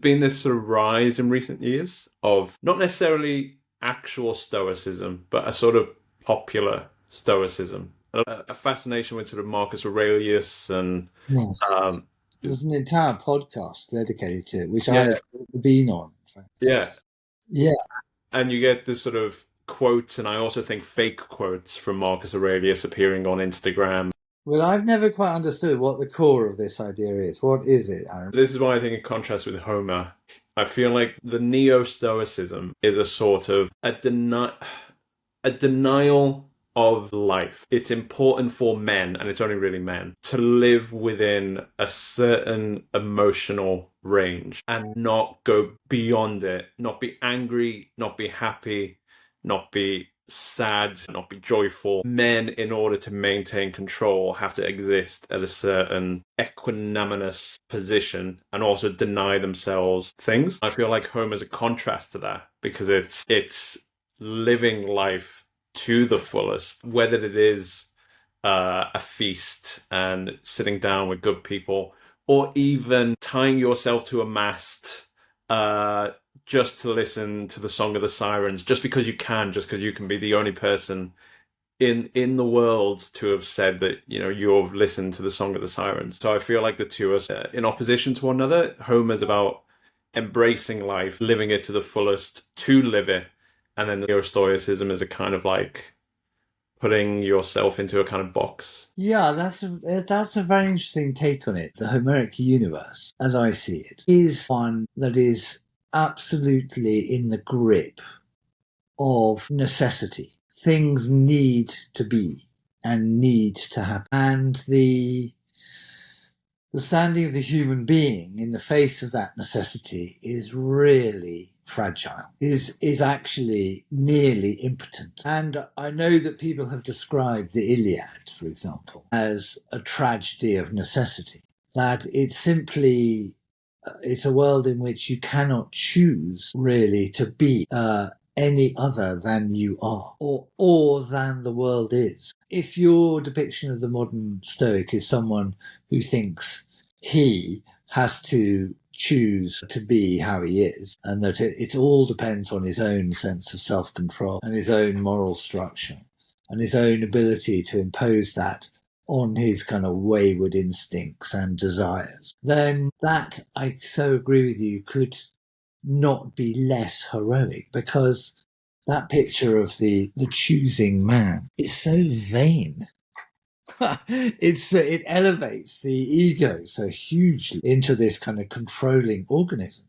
been this sort of rise in recent years of not necessarily actual Stoicism, but a sort of popular Stoicism. A fascination with sort of Marcus Aurelius and Yes. um, There's an entire podcast dedicated to it, which yeah, I've been on. yeah, Yeah. and you get this sort of quotes, and I also think fake quotes from Marcus Aurelius appearing on Instagram. Well, I've never quite understood what the core of this idea is. What is it, Aaron? This is why I think in contrast with Homer, I feel like the neo-Stoicism is a sort of a denial of life. It's important for men, and it's only really men, to live within a certain emotional range and not go beyond it, not be angry, not be happy, not be sad, not be joyful. Men, in order to maintain control, have to exist at a certain equanimous position and also deny themselves things. I feel like Homer's a contrast to that because it's living life to the fullest, whether it is a feast and sitting down with good people, or even tying yourself to a mast uh, just to listen to the Song of the Sirens, just because you can, just because you can be the only person in the world to have said that you've listened to the Song of the Sirens. So I feel like the two are in opposition to one another. Homer's about embracing life, living it to the fullest, to live it, and then the Stoicism is a kind of like putting yourself into a kind of box. Yeah, that's a very interesting take on it. The Homeric universe, as I see it, is one that is absolutely in the grip of necessity. Things need to be and need to happen. And the standing of the human being in the face of that necessity is really fragile, is actually nearly impotent. And I know that people have described the Iliad, for example, as a tragedy of necessity, that it's a world in which you cannot choose really to be any other than you are, or than the world is. If your depiction of the modern Stoic is someone who thinks he has to choose to be how he is, and that it all depends on his own sense of self-control and his own moral structure and his own ability to impose that on his kind of wayward instincts and desires, then that, I so agree with you, could not be less heroic, because that picture of the choosing man is so vain. It elevates the ego so hugely into this kind of controlling organism.